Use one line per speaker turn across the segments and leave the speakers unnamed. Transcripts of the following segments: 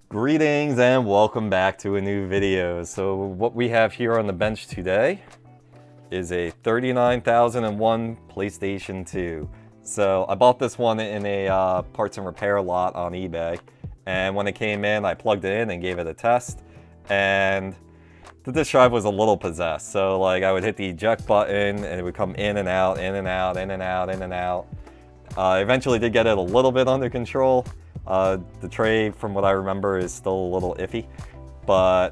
Greetings and welcome back to a new video. So what we have here on the bench today is a 39,001 PlayStation 2. So I bought this one in a parts and repair lot on eBay, and when it came in I plugged it in and gave it a test, and the disk drive was a little possessed. So like I would hit the eject button and it would come in and out, in and out, in and out, in and out. I eventually did get it a little bit under control. The tray, from what I remember, is still a little iffy, but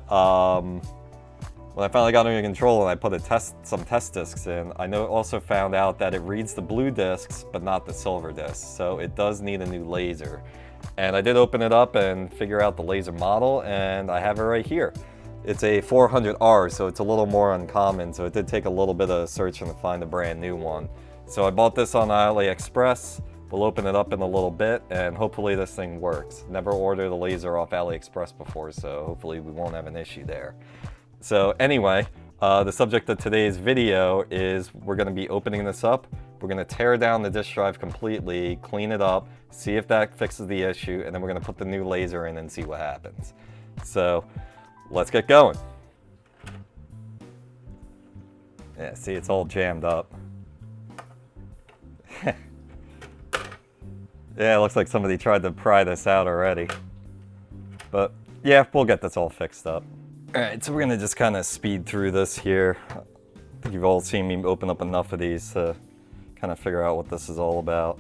when I finally got under control and I put some test discs in, I also found out that it reads the blue discs but not the silver discs, so it does need a new laser. And I did open it up and figure out the laser model, and I have it right here. It's a 400R, so it's a little more uncommon, so it did take a little bit of searching to find a brand new one. So I bought this on AliExpress. We'll open it up in a little bit, and hopefully this thing works. Never ordered a laser off AliExpress before, so hopefully we won't have an issue there. So anyway, the subject of today's video is we're going to be opening this up. We're going to tear down the disk drive completely, clean it up, see if that fixes the issue, and then we're going to put the new laser in and see what happens. So let's get going. Yeah, see, it's all jammed up. Yeah, it looks like somebody tried to pry this out already. But yeah, we'll get this all fixed up. Alright, so we're gonna just kind of speed through this here. I think you've all seen me open up enough of these to kind of figure out what this is all about.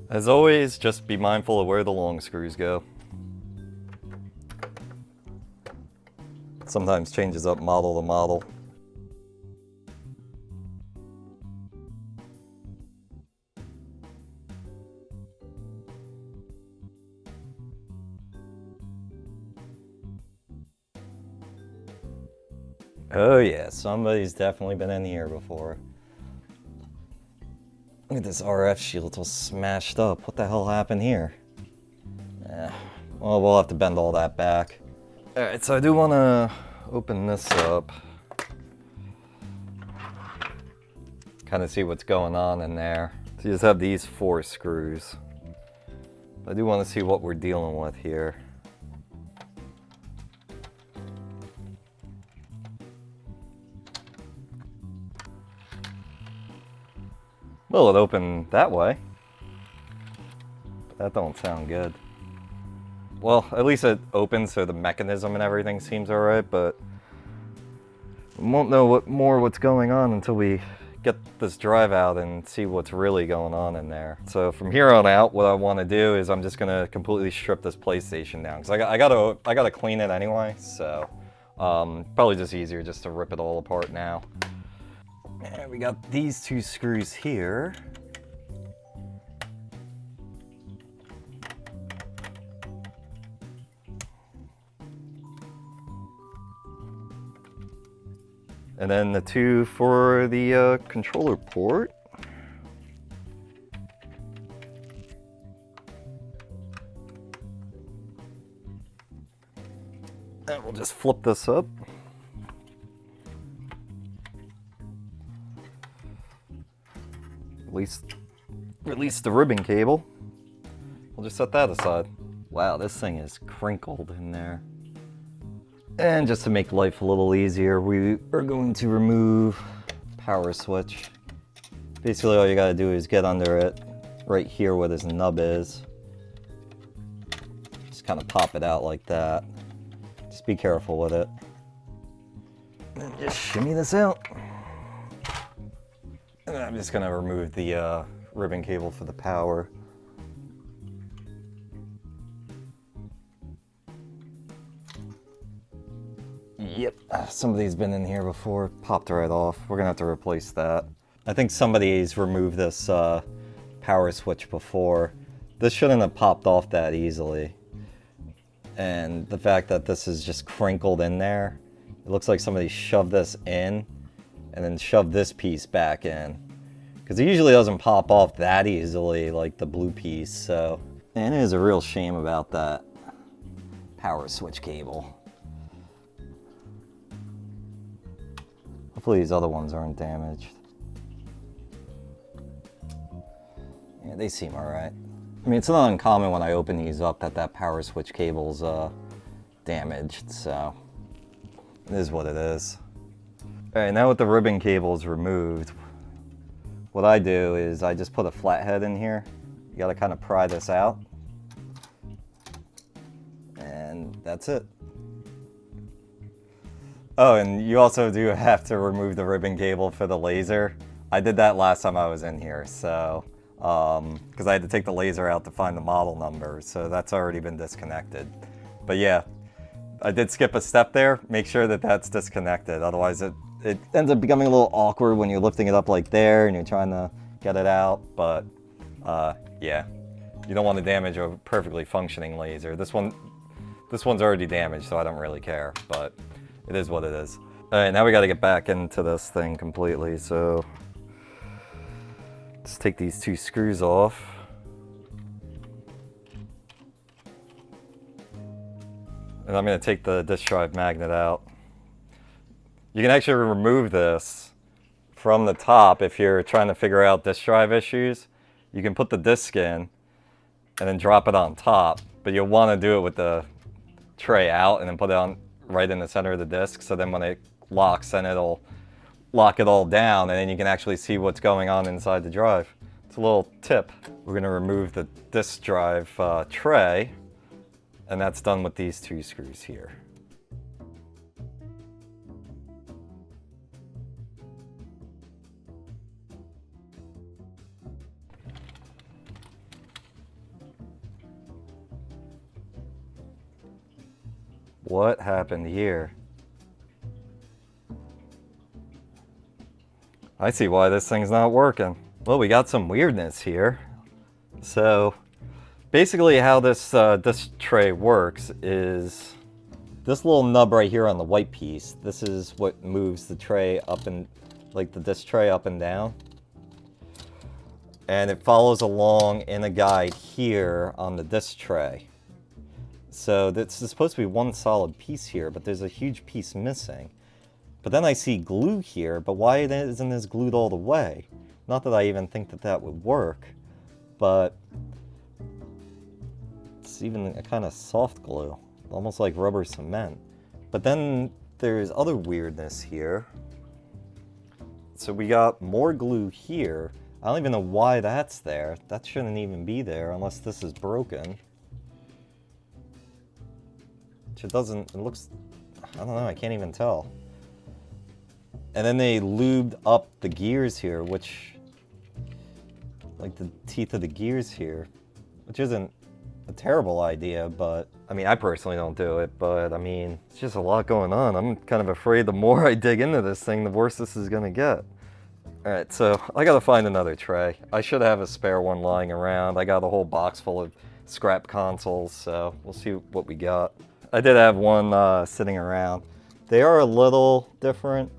As always, just be mindful of where the long screws go. Sometimes changes up model to model. Oh yeah, somebody's definitely been in here before. Look at this RF shield, it's all smashed up. What the hell happened here? Well, we'll have to bend all that back. Alright, so I do want to open this up. Kind of see what's going on in there. So you just have these 4 screws. I do want to see what we're dealing with here. Well, it opened that way. But that don't sound good. Well, at least it opens, so the mechanism and everything seems alright, but we won't know what's going on until we get this drive out and see what's really going on in there. So from here on out, what I want to do is I'm just gonna completely strip this PlayStation down, because I gotta clean it anyway. So probably just easier just to rip it all apart now. And we got these 2 screws here. And then the 2 for the controller port. And we'll just flip this up. Release the ribbon cable. We'll just set that aside. Wow, this thing is crinkled in there. And just to make life a little easier, we are going to remove power switch. Basically all you gotta do is get under it, right here where this nub is. Just kind of pop it out like that. Just be careful with it. And just shimmy this out. And I'm just gonna remove the ribbon cable for the power. Yep, somebody's been in here before, popped right off. We're gonna have to replace that. I think somebody's removed this power switch before. This shouldn't have popped off that easily. And the fact that this is just crinkled in there, it looks like somebody shoved this in and then shoved this piece back in. Because it usually doesn't pop off that easily like the blue piece, so. And it is a real shame about that. power switch cable. Hopefully these other ones aren't damaged. Yeah, they seem alright. I mean, it's not uncommon when I open these up that power switch cable's damaged, so it is what it is. Alright, now with the ribbon cables removed, what I do is I just put a flathead in here. You gotta kind of pry this out. And that's it. Oh, and you also do have to remove the ribbon cable for the laser. I did that last time I was in here, so, because I had to take the laser out to find the model number, so that's already been disconnected. But yeah, I did skip a step there. Make sure that that's disconnected, otherwise it ends up becoming a little awkward when you're lifting it up like there and you're trying to get it out, but yeah, you don't want to damage a perfectly functioning laser. This one's already damaged, so I don't really care, but it is what it is. All right, now we got to get back into this thing completely, so let's take these two screws off. And I'm going to take the disk drive magnet out. You can actually remove this from the top if you're trying to figure out disk drive issues. You can put the disk in and then drop it on top, but you'll want to do it with the tray out and then put it on right in the center of the disk, so then when it locks, then it'll lock it all down and then you can actually see what's going on inside the drive. It's a little tip. We're going to remove the disk drive tray, and that's done with these two screws here. What happened here? I see why this thing's not working. Well, we got some weirdness here. So basically how this tray works is this little nub right here on the white piece. This is what moves the tray up and, like the disk tray up and down. And it follows along in a guide here on the disk tray. So this is supposed to be one solid piece here, but there's a huge piece missing. But then I see glue here, but why isn't this glued all the way? Not that I even think that that would work, but it's even a kind of soft glue, almost like rubber cement. But then there's other weirdness here. So we got more glue here. I don't even know why that's there. That shouldn't even be there unless this is broken. It doesn't, it looks, I don't know, I can't even tell. And then they lubed up the gears here, which, like the teeth of the gears here, which isn't a terrible idea, but, I mean, I personally don't do it, but, I mean, it's just a lot going on. I'm kind of afraid the more I dig into this thing, the worse this is gonna get. All right, so I gotta find another tray. I should have a spare one lying around. I got a whole box full of scrap consoles, so we'll see what we got. I did have one sitting around. They are a little different.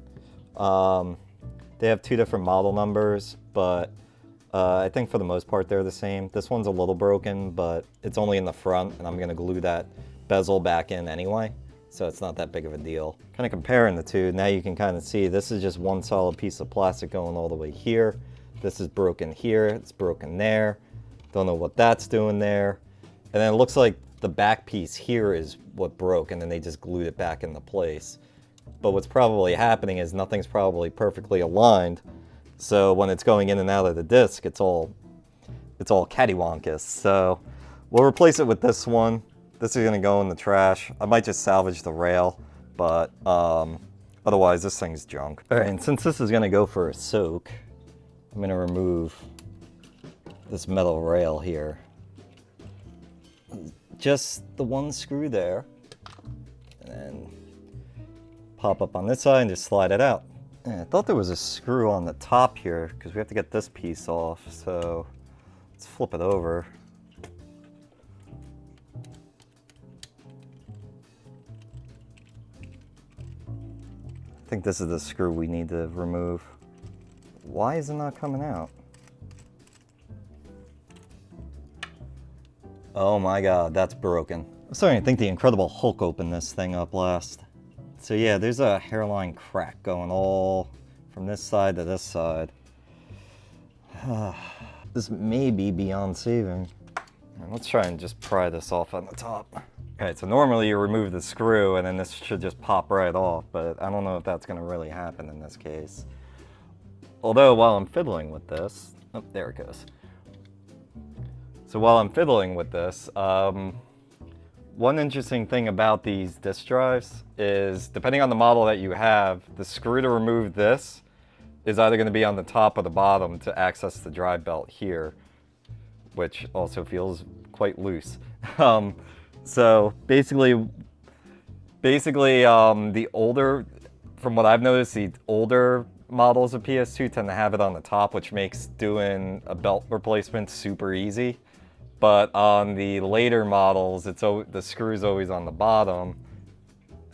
They have two different model numbers, but I think for the most part they're the same. This one's a little broken, but it's only in the front, and I'm gonna glue that bezel back in anyway, so it's not that big of a deal. Kind of comparing the two, now you can kind of see this is just one solid piece of plastic going all the way here. This is broken here, it's broken there. Don't know what that's doing there. And then it looks like the back piece here is what broke, and then they just glued it back into place. But what's probably happening is nothing's probably perfectly aligned, so when it's going in and out of the disc, it's all cattywampus. So we'll replace it with this one. This is gonna go in the trash. I might just salvage the rail, but otherwise this thing's junk. All right, and since this is gonna go for a soak, I'm gonna remove this metal rail here. Just the one screw there, and then pop up on this side and just slide it out. And I thought there was a screw on the top here because we have to get this piece off, so let's flip it over. I think this is the screw we need to remove. Why is it not coming out? Oh my God, that's broken. I'm starting to think the Incredible Hulk opened this thing up last. So yeah, there's a hairline crack going all from this side to this side. This may be beyond saving. Let's try and just pry this off on the top. Okay, so normally you remove the screw and then this should just pop right off, but I don't know if that's gonna really happen in this case. Although while I'm fiddling with this, oh, there it goes. So while I'm fiddling with this, one interesting thing about these disk drives is, depending on the model that you have, the screw to remove this is either going to be on the top or the bottom to access the drive belt here, which also feels quite loose. So basically, the older, from what I've noticed, the older models of PS2 tend to have it on the top, which makes doing a belt replacement super easy. But on the later models, the screw's always on the bottom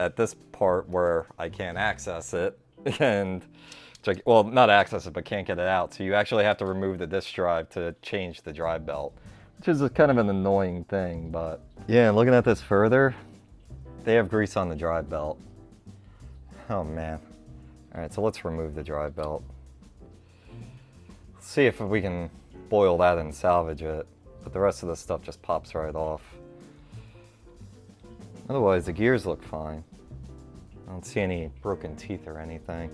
at this part where I can't access it, and well, not access it, but can't get it out. So you actually have to remove the disk drive to change the drive belt, which is kind of an annoying thing. But yeah, looking at this further, they have grease on the drive belt. Oh man. All right, so let's remove the drive belt. Let's see if we can boil that and salvage it. But the rest of the stuff just pops right off. Otherwise, the gears look fine. I don't see any broken teeth or anything.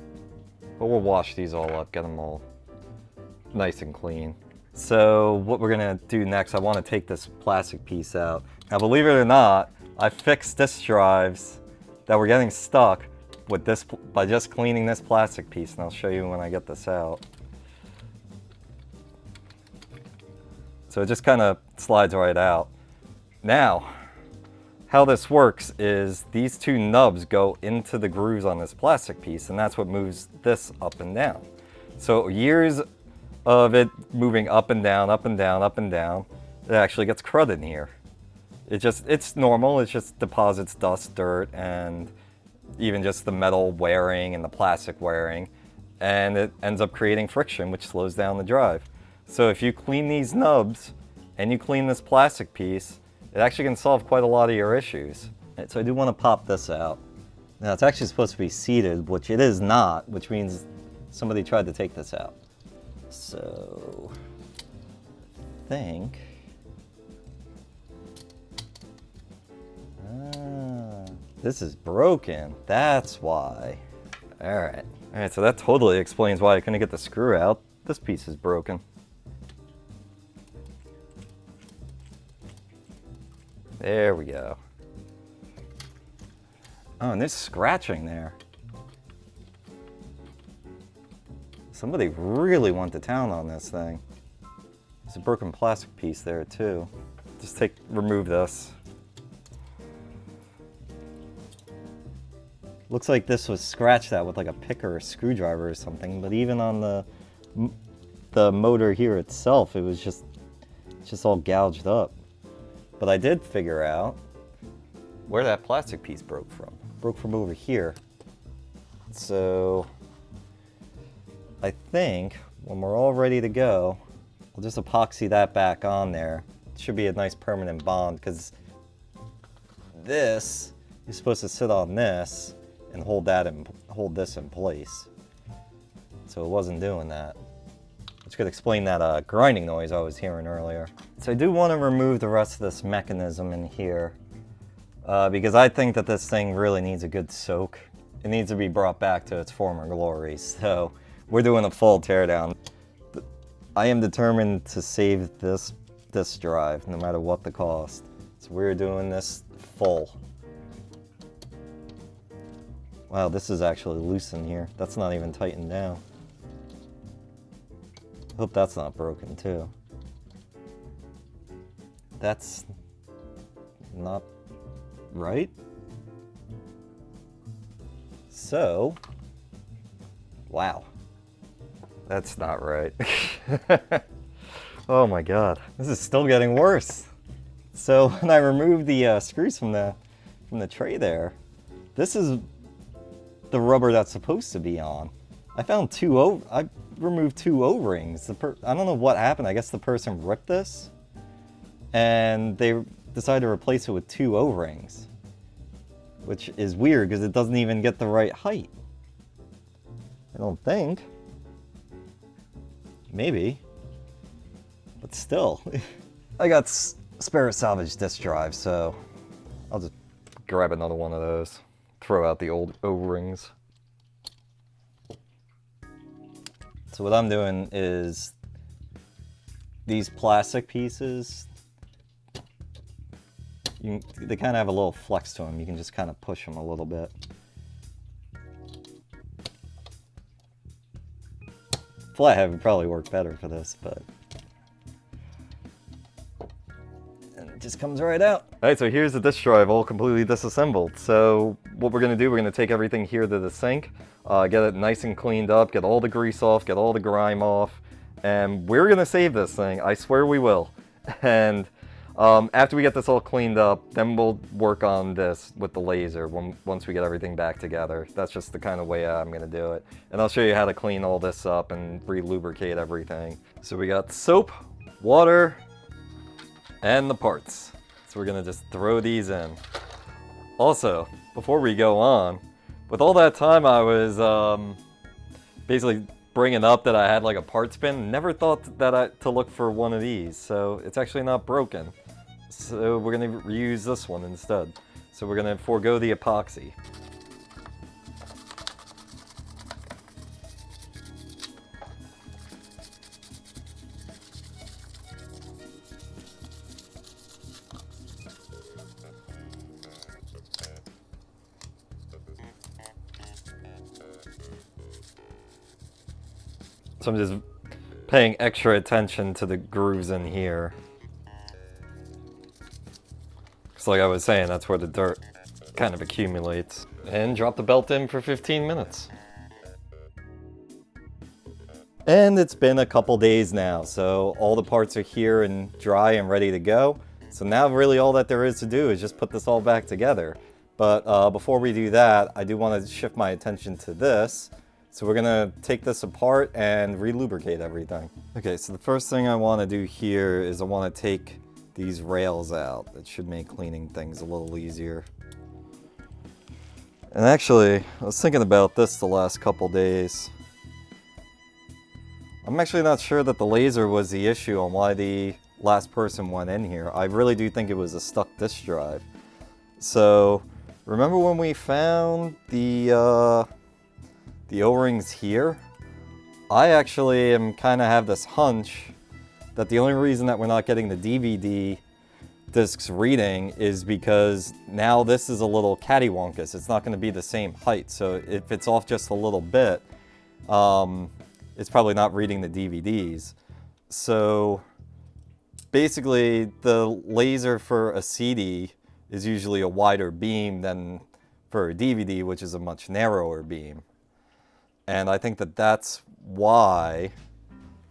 But we'll wash these all up, get them all nice and clean. So what we're gonna do next, I wanna take this plastic piece out. Now, believe it or not, I fixed disk drives that were getting stuck with this by just cleaning this plastic piece, and I'll show you when I get this out. So it just kind of slides right out. Now, how this works is these two nubs go into the grooves on this plastic piece, and that's what moves this up and down. So years of it moving up and down, up and down, up and down, it actually gets crud in here. It's normal, it just deposits dust, dirt, and even just the metal wearing and the plastic wearing, and it ends up creating friction, which slows down the drive. So if you clean these nubs and you clean this plastic piece, it actually can solve quite a lot of your issues. Right, so I do want to pop this out. Now it's actually supposed to be seated, which it is not, which means somebody tried to take this out. So I think, this is broken. That's why. All right, so that totally explains why I couldn't get the screw out. This piece is broken. There we go. Oh, and there's scratching there. Somebody really went to town on this thing. There's a broken plastic piece there too. Just remove this. Looks like this was scratched out with like a pick or a screwdriver or something, but even on the motor here itself, it's just all gouged up. But I did figure out where that plastic piece broke from. It broke from over here. So I think when we're all ready to go, we'll just epoxy that back on there. It should be a nice permanent bond, because this is supposed to sit on this and hold this in place. So it wasn't doing that. Which could explain that grinding noise I was hearing earlier. So I do want to remove the rest of this mechanism in here, because I think that this thing really needs a good soak. It needs to be brought back to its former glory. So we're doing a full teardown. I am determined to save this disk drive no matter what the cost. So we're doing this full. Wow, this is actually loose in here. That's not even tightened down. Hope that's not broken too. That's not right. So, wow. That's not right. Oh my god, this is still getting worse. So when I removed the screws from the tray there, this is the rubber that's supposed to be on. I found I removed two O-rings. I don't know what happened. I guess the person ripped this and they decided to replace it with 2 O-rings, which is weird because it doesn't even get the right height. I don't think. Maybe. But still. I got spare salvage disk drive, so I'll just grab another one of those. Throw out the old O-rings. So what I'm doing is these plastic pieces, they kind of have a little flex to them. You can just kind of push them a little bit. Flathead would probably work better for this, but and it just comes right out. All right, so here's the disk drive all completely disassembled. So what we're gonna do, we're gonna take everything here to the sink, get it nice and cleaned up, get all the grease off, get all the grime off, and we're gonna save this thing. I swear we will. And after we get this all cleaned up, then we'll work on this with the laser once we get everything back together. That's just the kind of way I'm gonna do it. And I'll show you how to clean all this up and re-lubricate everything. So we got soap, water, and the parts. So we're gonna just throw these in. Also, before we go on, with all that time I was basically bringing up that I had like a parts bin, never thought that to look for one of these. So it's actually not broken. So we're gonna reuse this one instead. So we're gonna forego the epoxy. So I'm just paying extra attention to the grooves in here. Because like I was saying, that's where the dirt kind of accumulates. And drop the belt in for 15 minutes. And it's been a couple days now, so all the parts are here and dry and ready to go. So now really all that there is to do is just put this all back together. But before we do that, I do want to shift my attention to this. So we're gonna take this apart and re-lubricate everything. Okay, so the first thing I want to do here is I want to take these rails out. That should make cleaning things a little easier. And actually, I was thinking about this the last couple days. I'm actually not sure that the laser was the issue on why the last person went in here. I really do think it was a stuck disk drive. So, remember when we found the O-rings here? I actually am kind of have this hunch that the only reason that we're not getting the DVD discs reading is because now this is a little cattywampus. It's not going to be the same height. So if it's off just a little bit, it's probably not reading the DVDs. So basically the laser for a CD is usually a wider beam than for a DVD, which is a much narrower beam. And I think that that's why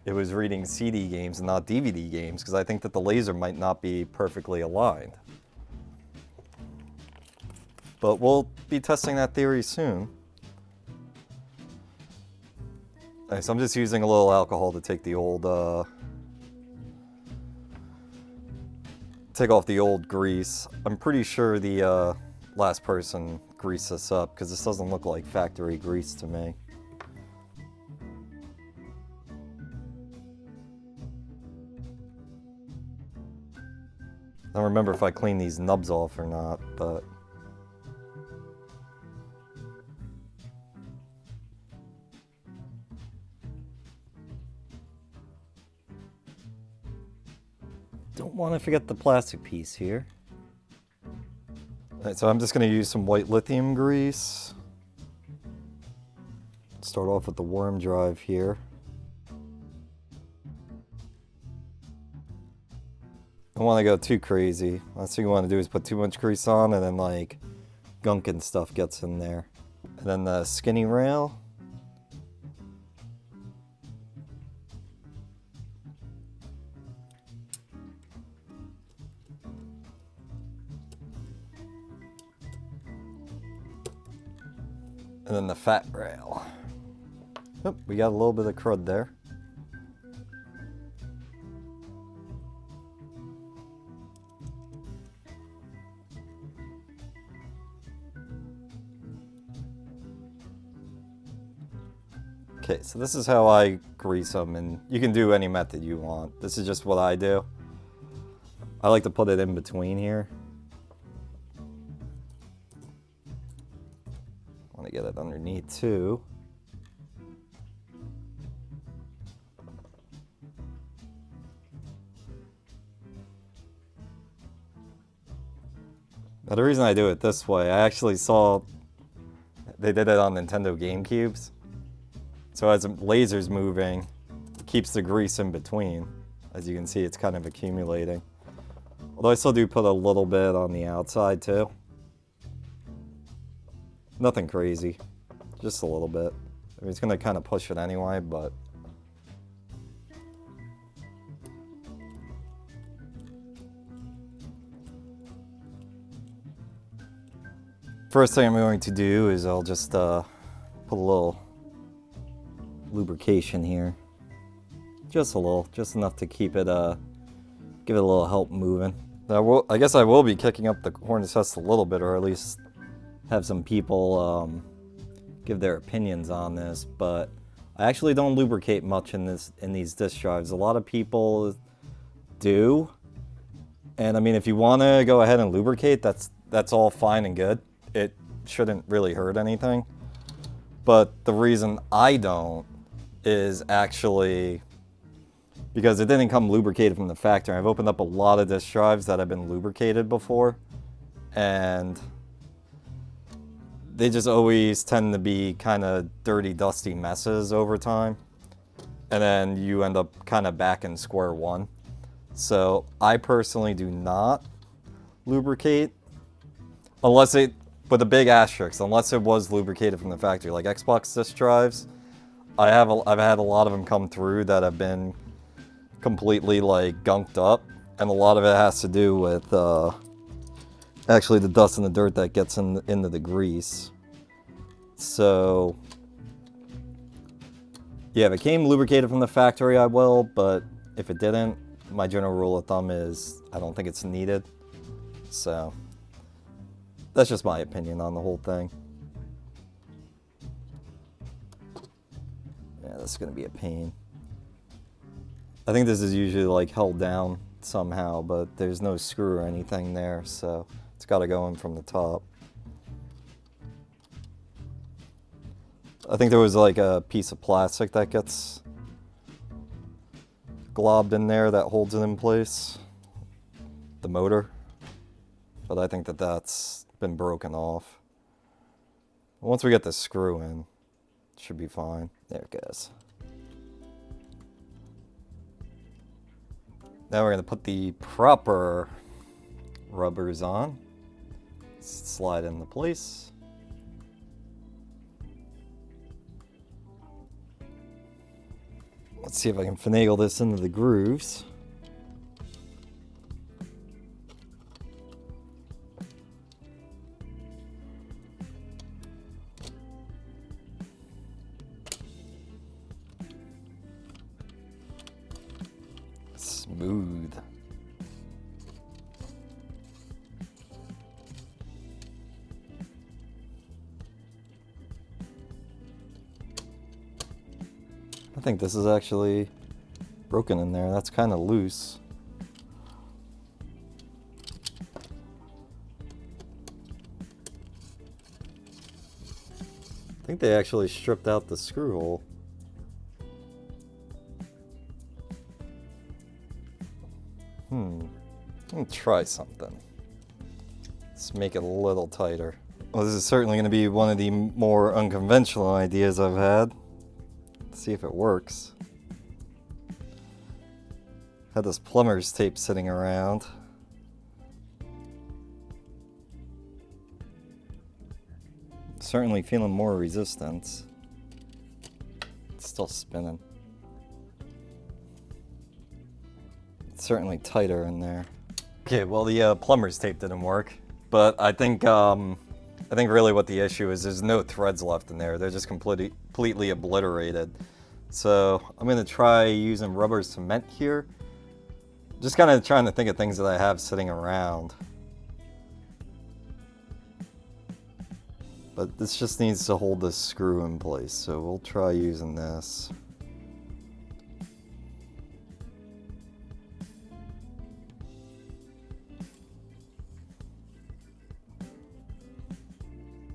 it was reading CD games and not DVD games, because I think that the laser might not be perfectly aligned. But we'll be testing that theory soon. Okay, so I'm just using a little alcohol to take the old, take off the old grease. I'm pretty sure the last person greased this up, because this doesn't look like factory grease to me. I don't remember if I cleaned these nubs off or not, but don't want to forget the plastic piece here. Alright, so I'm just going to use some white lithium grease. Start off with the worm drive here. I don't want to go too crazy. Last thing you want to do is put too much grease on and then like gunk and stuff gets in there. And then the skinny rail. And then the fat rail. Oh, we got a little bit of crud there. Okay, so this is how I grease them, and you can do any method you want. This is just what I do. I like to put it in between here. I want to get it underneath too. Now the reason I do it this way, I actually saw they did it on Nintendo GameCubes. So as the laser's moving, it keeps the grease in between. As you can see, it's kind of accumulating. Although I still do put a little bit on the outside too. Nothing crazy, just a little bit. I mean, it's gonna kind of push it anyway, but first thing I'm going to do is I'll just put a little lubrication here. Just a little, just enough to keep it, give it a little help moving. Now, I guess I will be kicking up the hornet's nest a little bit, or at least have some people give their opinions on this, but I actually don't lubricate much in these disk drives. A lot of people do, and I mean, if you want to go ahead and lubricate, that's all fine and good. It shouldn't really hurt anything. But the reason I don't is actually because it didn't come lubricated from the factory. I've opened up a lot of disk drives that have been lubricated before, and they just always tend to be kind of dirty, dusty messes over time. And then you end up kind of back in square one. So I personally do not lubricate, unless it, with a big asterisk, unless it was lubricated from the factory. Like Xbox disk drives, I've had a lot of them come through that have been completely like gunked up, and a lot of it has to do with actually the dust and the dirt that gets into the grease. So yeah, if it came lubricated from the factory, I will, but if it didn't, my general rule of thumb is I don't think it's needed. So that's just my opinion on the whole thing. Yeah, this is gonna be a pain. I think this is usually like held down somehow, but there's no screw or anything there, so it's gotta go in from the top. I think there was like a piece of plastic that gets globbed in there that holds it in place, the motor, but I think that's been broken off. Once we get the screw in, it should be fine. There it goes. Now we're going to put the proper rubbers on. Slide into place. Let's see if I can finagle this into the grooves. Smooth. I think this is actually broken in there. That's kind of loose. I think they actually stripped out the screw hole. Let me try something. Let's make it a little tighter. Well, this is certainly going to be one of the more unconventional ideas I've had. Let's see if it works. Had this plumber's tape sitting around. Certainly feeling more resistance. It's still spinning. It's certainly tighter in there. Okay, well the plumber's tape didn't work, but I think really what the issue is, there's no threads left in there. They're just completely obliterated. So I'm gonna try using rubber cement here. Just kind of trying to think of things that I have sitting around. But this just needs to hold this screw in place, so we'll try using this.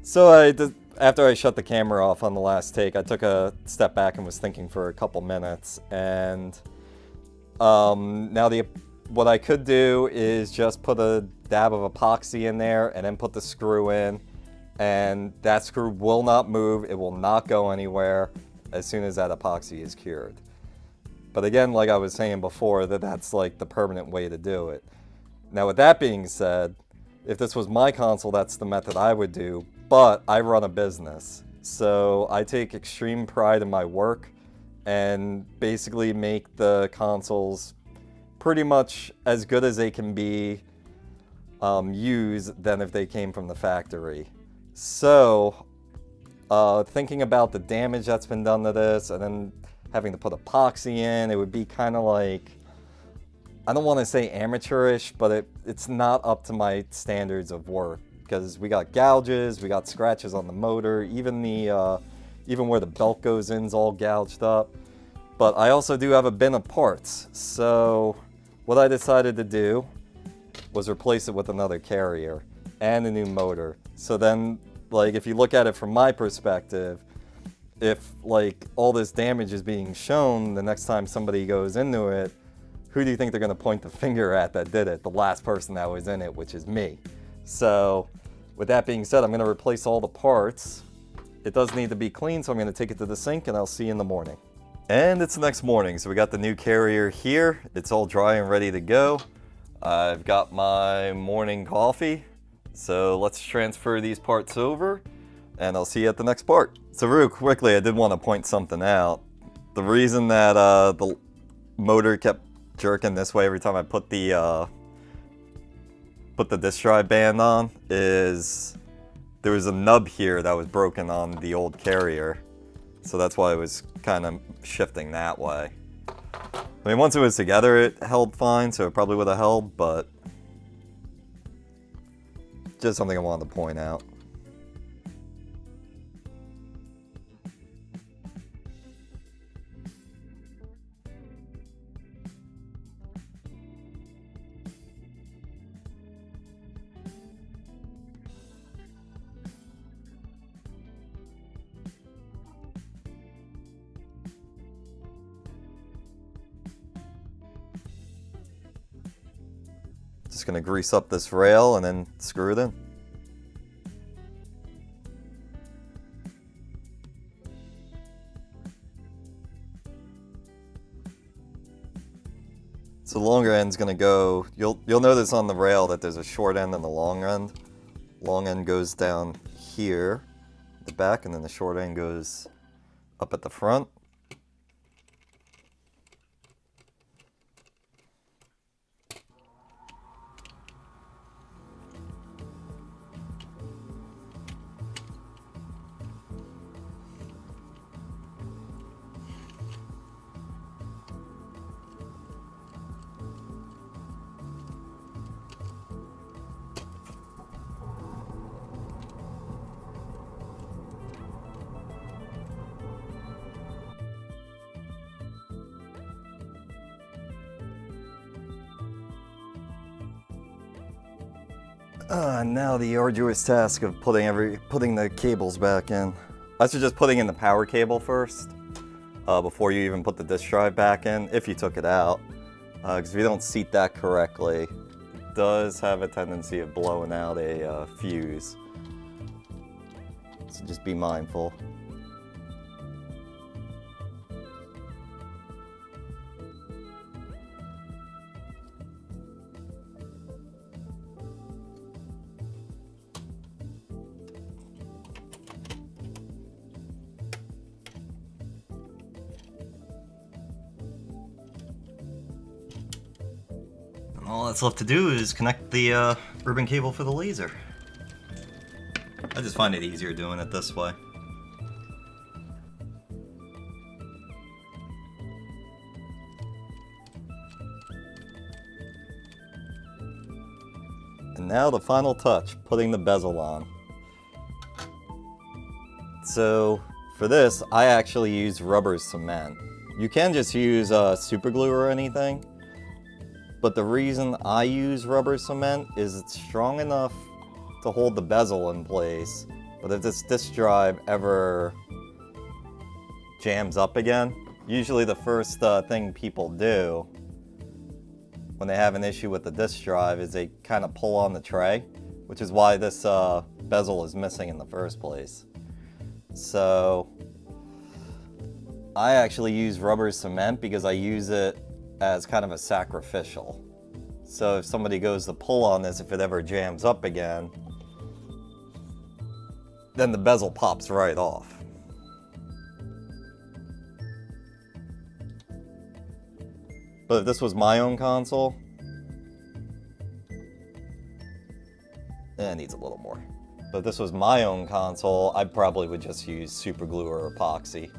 So after I shut the camera off on the last take, I took a step back and was thinking for a couple minutes. And now what I could do is just put a dab of epoxy in there and then put the screw in. And that screw will not move. It will not go anywhere as soon as that epoxy is cured. But again, like I was saying before, that's like the permanent way to do it. Now with that being said, if this was my console, that's the method I would do. But I run a business, so I take extreme pride in my work and basically make the consoles pretty much as good as they can be used than if they came from the factory. So thinking about the damage that's been done to this and then having to put epoxy in, it would be kind of like, I don't want to say amateurish, but it's not up to my standards of work. Because we got gouges, we got scratches on the motor, even where the belt goes in is all gouged up. But I also do have a bin of parts, so what I decided to do was replace it with another carrier and a new motor. So then, like, if you look at it from my perspective, if like all this damage is being shown, the next time somebody goes into it, who do you think they're going to point the finger at that did it? The last person that was in it, which is me. So with that being said, I'm going to replace all the parts. It does need to be clean, so I'm going to take it to the sink and I'll see you in the morning. And it's the next morning, so we got the new carrier here. It's all dry and ready to go. I've got my morning coffee, so let's transfer these parts over and I'll see you at the next part. So real quickly, I did want to point something out. The reason that the motor kept jerking this way every time I put the disc drive band on is there was a nub here that was broken on the old carrier, so that's why it was kind of shifting that way. I mean, once it was together it held fine, so it probably would have held, but just something I wanted to point out. Just gonna grease up this rail and then screw it in. So the longer end's gonna go, you'll notice on the rail that there's a short end and a long end. Long end goes down here, the back, and then the short end goes up at the front. Now the arduous task of putting the cables back in. I suggest putting in the power cable first, before you even put the disc drive back in, if you took it out. Because if you don't seat that correctly, it does have a tendency of blowing out a fuse. So just be mindful. All that's left to do is connect the ribbon cable for the laser. I just find it easier doing it this way. And now the final touch, putting the bezel on. So for this, I actually use rubber cement. You can just use super glue or anything, but the reason I use rubber cement is it's strong enough to hold the bezel in place, but if this disk drive ever jams up again, usually the first thing people do when they have an issue with the disk drive is they kind of pull on the tray, which is why this bezel is missing in the first place. So I actually use rubber cement because I use it as kind of a sacrificial. So if somebody goes to pull on this, if it ever jams up again, then the bezel pops right off. But if this was my own console, it needs a little more. But if this was my own console, I probably would just use super glue or epoxy.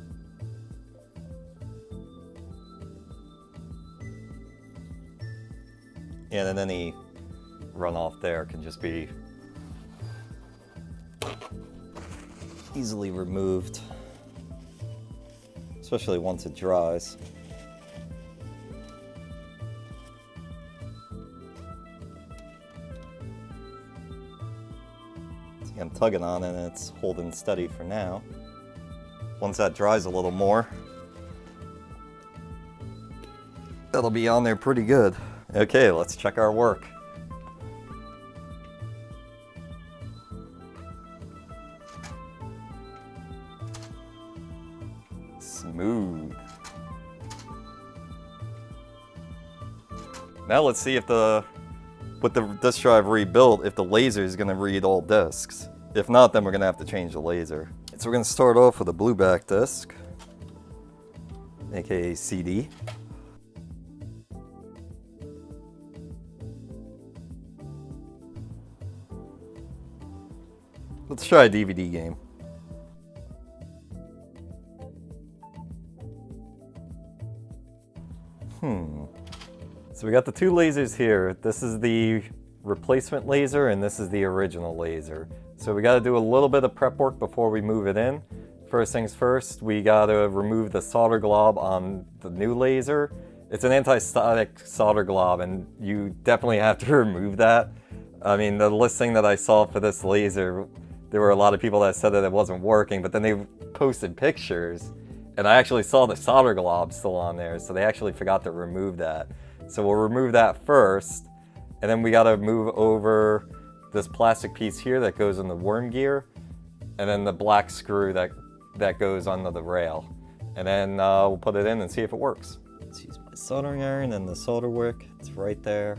And then any runoff there can just be easily removed, especially once it dries. See, I'm tugging on it and it's holding steady for now. Once that dries a little more, that'll be on there pretty good. Okay, let's check our work. Smooth. Now let's see if with the disk drive rebuilt, if the laser is going to read all disks. If not, then we're going to have to change the laser. So we're going to start off with a blueback disk, aka CD. Let's try a DVD game. So we got the two lasers here. This is the replacement laser and this is the original laser. So we got to do a little bit of prep work before we move it in. First things first, we got to remove the solder glob on the new laser. It's an anti-static solder glob and you definitely have to remove that. I mean, the listing that I saw for this laser, there were a lot of people that said that it wasn't working, but then they posted pictures and I actually saw the solder glob still on there, so they actually forgot to remove that. So we'll remove that first, and then we gotta move over this plastic piece here that goes in the worm gear, and then the black screw that goes under the rail. And then we'll put it in and see if it works. Let's use my soldering iron and the solder wick. It's right there.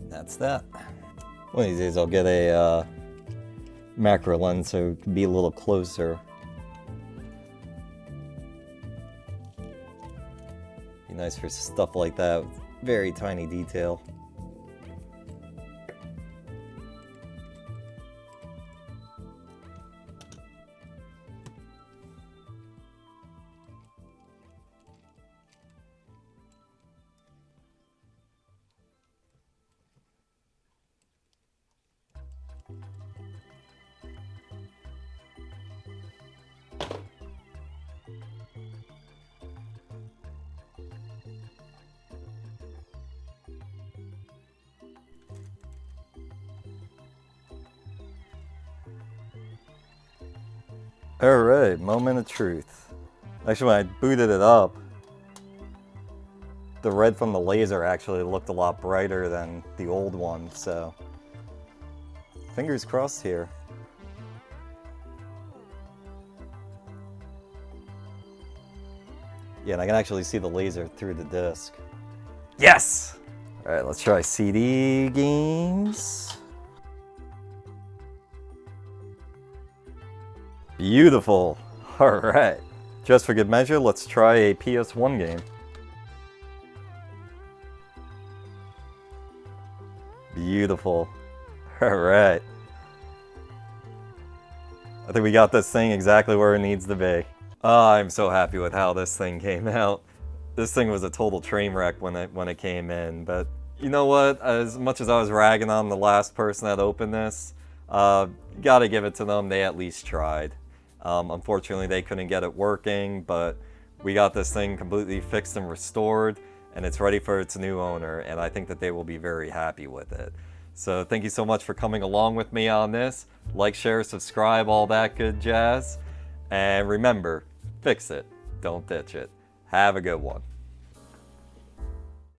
That's that. One of these days I'll get a macro lens so it can be a little closer. Be nice for stuff like that, very tiny detail. Alright, moment of truth. Actually, when I booted it up, the red from the laser actually looked a lot brighter than the old one, so fingers crossed here. Yeah, and I can actually see the laser through the disc. Yes! Alright, let's try CD games. Beautiful. Alright. Just for good measure, let's try a PS1 game. Beautiful. Alright. I think we got this thing exactly where it needs to be. I'm so happy with how this thing came out. This thing was a total train wreck when it came in, but you know what? As much as I was ragging on the last person that opened this, gotta give it to them. They at least tried. Unfortunately, they couldn't get it working, but we got this thing completely fixed and restored, and it's ready for its new owner, and I think that they will be very happy with it. So thank you so much for coming along with me on this. Like, share, subscribe, all that good jazz. And remember, fix it, don't ditch it. Have a good one.